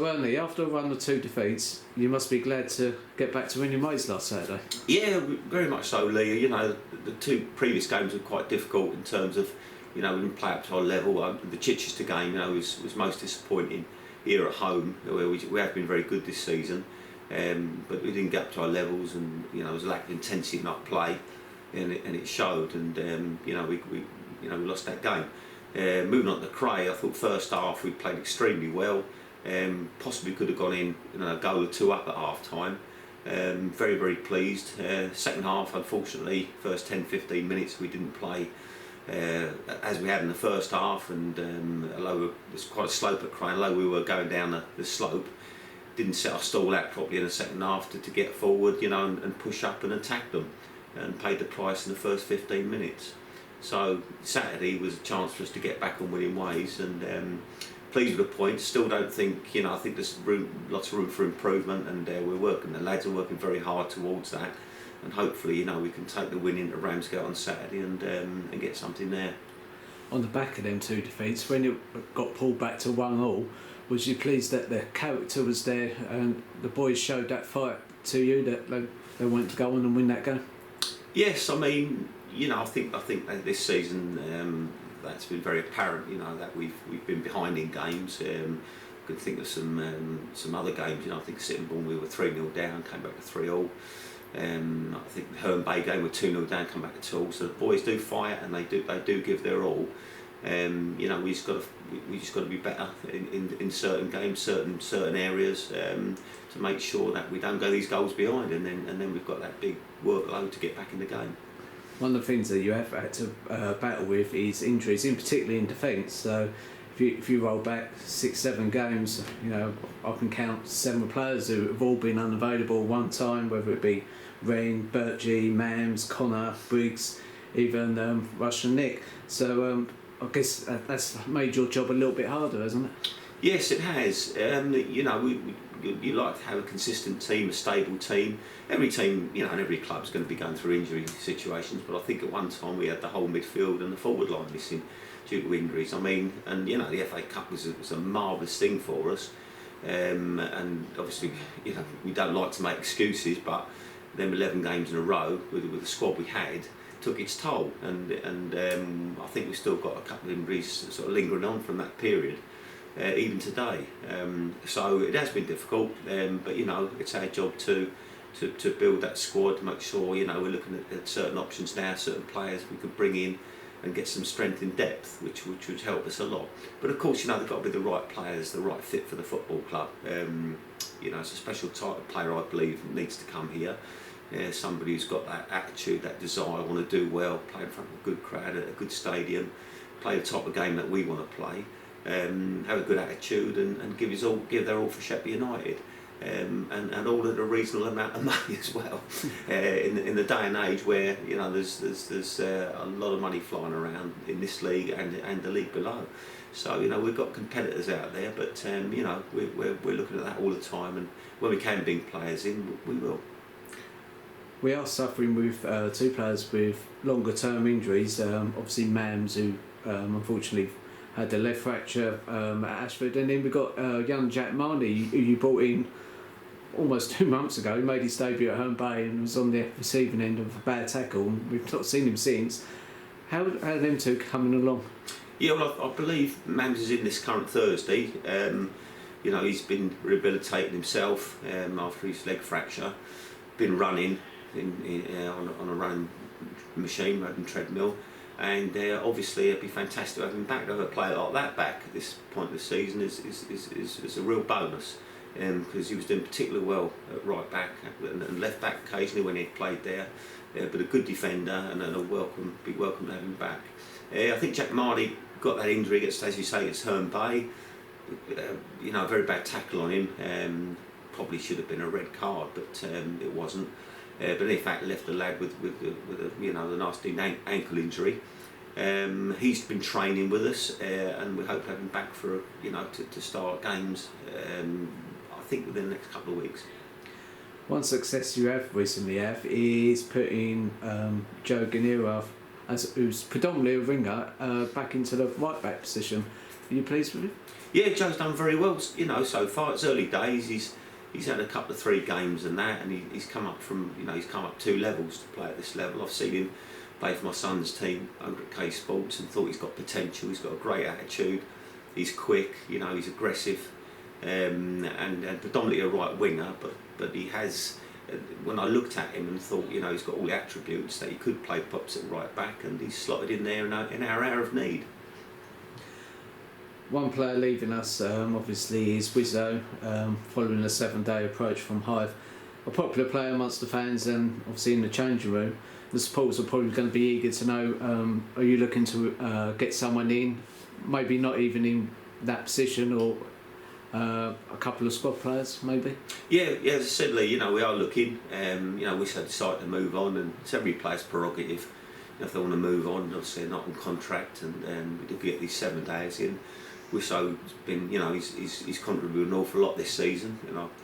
So Ernie, after a run of 2 defeats, you must be glad to get back to winning ways last Saturday. Yeah, very much so, Lee. You know, the 2 previous games were quite difficult in terms of, we didn't play up to our level. The Chichester game, was most disappointing here at home, where we have been very good this season, but we didn't get up to our levels, and there was a lack of intensity in our play, and it showed. And we lost that game. Moving on to Cray, I thought first half we played extremely well. Possibly could have gone in, a goal or 2 up at half time. Very, very pleased. Second half, unfortunately, first 10-15 minutes we didn't play as we had in the first half, and although it was quite a slope at Cray, although we were going down the slope, didn't set our stall out properly in the second half to get forward, and push up and attack them, and paid the price in the first 15 minutes. So Saturday was a chance for us to get back on winning ways, and pleased with the points. Still don't think, I think there's lots of room for improvement, and the lads are working very hard towards that, and hopefully, we can take the win into Ramsgate on Saturday and get something there. On the back of them 2 defeats, when it got pulled back to 1-1, was you pleased that the character was there and the boys showed that fight to you, that they wanted to go on and win that game? Yes, I think that this season that's been very apparent. That we've been behind in games. I can think of some other games. I think Sittingbourne we were 3-0 down, came back to 3-3. I think the Herne Bay game were 2-0 down, come back to 2-2. So the boys do fight, and they do give their all. We just got to be better in certain games, certain areas, to make sure that we don't go these goals behind, and then we've got that big workload to get back in the game. One of the things that you have had to battle with is injuries, in particularly in defence. So if you roll back 6-7 games, I can count 7 players who have all been unavailable one time, whether it be Rain, Birchie, Mams, Connor, Briggs, even Rush and Nick. So I guess that's made your job a little bit harder, hasn't it? Yes, it has. You like to have a consistent team, a stable team. Every team, and every club's going to be going through injury situations, but I think at one time we had the whole midfield and the forward line missing due to injuries. The FA Cup was a marvellous thing for us, and obviously, we don't like to make excuses, but them 11 games in a row with the squad we had took its toll, and I think we've still got a couple of injuries sort of lingering on from that period. Even today, so it has been difficult, but it's our job to build that squad, to make sure we're looking at certain options now, certain players we could bring in and get some strength in depth, which would help us a lot. But of course, they've got to be the right players, the right fit for the football club. It's a special type of player, I believe, needs to come here. Somebody who's got that attitude, that desire, want to do well, play in front of a good crowd at a good stadium, play the type of game that we want to play. Have a good attitude, and give their all for Sheffield United, and all at a reasonable amount of money as well. In the day and age where there's a lot of money flying around in this league and the league below. So we've got competitors out there, but we're looking at that all the time, and when we can bring players in, we will. We are suffering with 2 players with longer term injuries. Obviously Mams, who unfortunately had the leg fracture at Ashford, and then we've got young Jack Marnie, who you brought in almost 2 months ago. He made his debut at Herne Bay and was on the receiving end of a bad tackle, and we've not seen him since. How are them 2 coming along? Yeah, well, I believe Mams is in this current Thursday. He's been rehabilitating himself after his leg fracture, been running on a running machine, running treadmill. And obviously it'd be fantastic to have him back. To have a player like that back at this point of the season is a real bonus, because he was doing particularly well at right back and left back occasionally when he played there, but a good defender, and be welcome to have him back. I think Jack Mardy got that injury against, as you say, it's Herne Bay. A very bad tackle on him. Probably should have been a red card, but it wasn't. But in fact left the lad with a nasty ankle injury. He's been training with us, and we hope to have him back for to start games. I think within the next couple of weeks. One success you have recently is putting Joe Guinera, who's predominantly a winger, back into the right back position. Are you pleased with him? Yeah, Joe's done very well. You know, so far it's early days. He's had a couple of 3 games and that, and he's come up from he's come up 2 levels to play at this level. I've seen him play for my son's team over at K Sports and thought he's got potential. He's got a great attitude. He's quick. He's aggressive, and predominantly a right winger. But he has. When I looked at him and thought, he's got all the attributes that he could play pops at right back, and he's slotted in there in our hour of need. One player leaving us, obviously, is Wizzo, following a 7-day approach from Hive. A popular player amongst the fans and obviously in the changing room. The supporters are probably going to be eager to know, are you looking to get someone in, maybe not even in that position, or a couple of squad players maybe? Yeah, as I said, Lee, we are looking. Wizzo decided to move on, and it's every player's prerogative. If they want to move on, obviously they're not on contract, and we did get these 7 days in. Wisso's been, he's contributed an awful lot this season.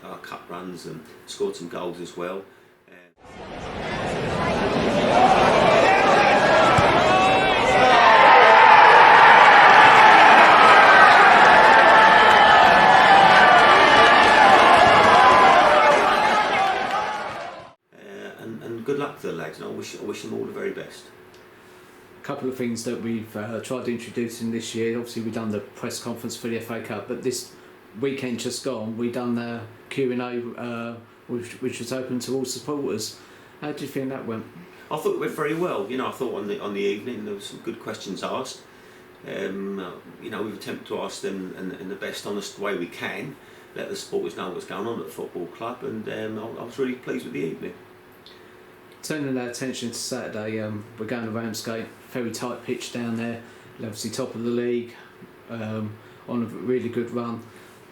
Our cup runs and scored some goals as well. And good luck to the lads. And I wish them all the very best. Couple of things that we've tried to introduce in this year. Obviously we've done the press conference for the FA Cup, but this weekend just gone we done the Q&A which was open to all supporters. How do you think that went? I thought it went very well. I thought on the evening there were some good questions asked. We've attempted to ask them in the best honest way we can, let the supporters know what's going on at the football club, and I was really pleased with the evening. Turning our attention to Saturday, we're going to Ramsgate, very tight pitch down there, obviously top of the league, on a really good run.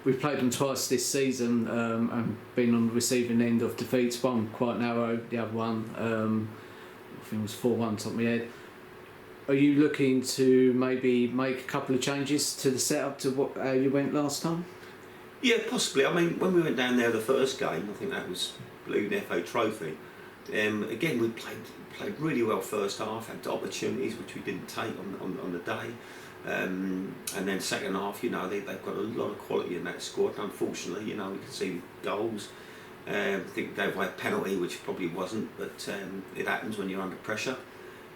We've played them twice this season and been on the receiving end of defeats, one quite narrow, the other one, I think it was 4-1 top of my head. Are you looking to maybe make a couple of changes to the setup to how you went last time? Yeah, possibly. I mean, when we went down there the first game, I think that was Blue FA Trophy. Again, we played really well first half, had opportunities which we didn't take on the day, and then second half, they've got a lot of quality in that squad. Unfortunately, we can see goals. I think they gave away a penalty, which probably wasn't, but it happens when you're under pressure.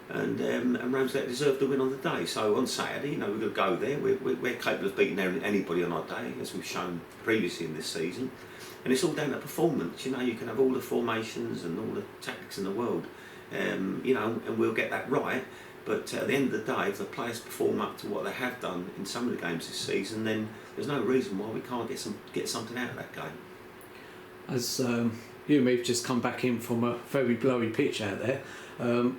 And Ramsgate deserved the win on the day. So on Saturday, we're going to go there. We're capable of beating anybody on our day, as we've shown previously in this season. And it's all down to performance. You can have all the formations and all the tactics in the world, and we'll get that right. But at the end of the day, if the players perform up to what they have done in some of the games this season, then there's no reason why we can't get something out of that game. As you and me have just come back in from a very blowy pitch out there,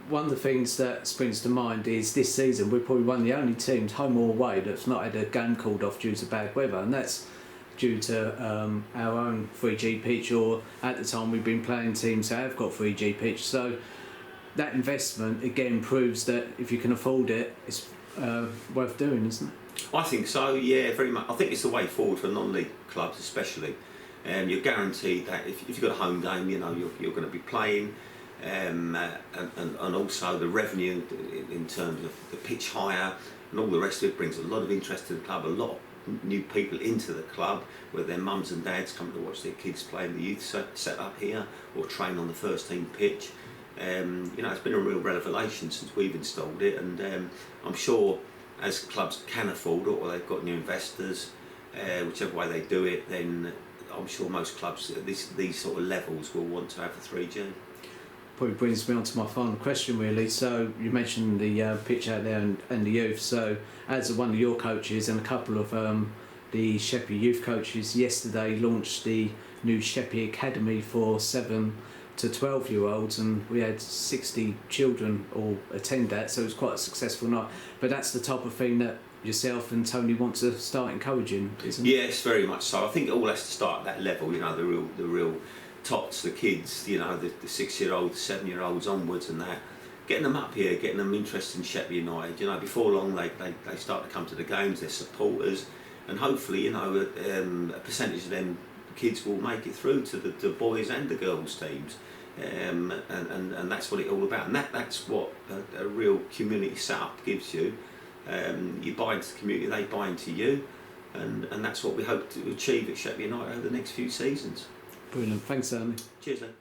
one of the things that springs to mind is this season we're probably one of the only teams, home or away, that's not had a game called off due to bad weather, and that's due to our own 3G pitch, or at the time we've been playing teams that have got 3G pitch. So that investment again proves that if you can afford it, it's worth doing, isn't it? I think so, yeah, very much. I think it's the way forward for non-league clubs especially. You're guaranteed that if you've got a home game, you're going to be playing, and also the revenue in terms of the pitch hire and all the rest of it brings a lot of interest to the club, a lot of new people into the club, where their mums and dads come to watch their kids play in the youth set up here or train on the first team pitch. It's been a real revelation since we've installed it, and I'm sure as clubs can afford it, or they've got new investors, whichever way they do it, then I'm sure most clubs at these sort of levels will want to have a 3G. Probably brings me on to my final question really. So you mentioned the pitch out there and the youth, so as one of your coaches and a couple of the Sheppey youth coaches yesterday launched the new Sheppey Academy for 7 to 12-year-olds, and we had 60 children all attend that, so it was quite a successful night. But that's the type of thing that yourself and Tony want to start encouraging, isn't it? Yes, very much so. I think it all has to start at that level, the real tots, the kids, the 6-year-olds, 7-year-olds onwards, and that. Getting them up here, getting them interested in Sheppey United. Before long they start to come to the games, they're supporters, and hopefully, a percentage of them kids will make it through to the boys and the girls teams. And that's what it's all about, and that's what a real community setup gives you. You buy into the community, they buy into you, and that's what we hope to achieve at Sheppey United over the next few seasons. Brilliant. Thanks, Ernie. Cheers, then.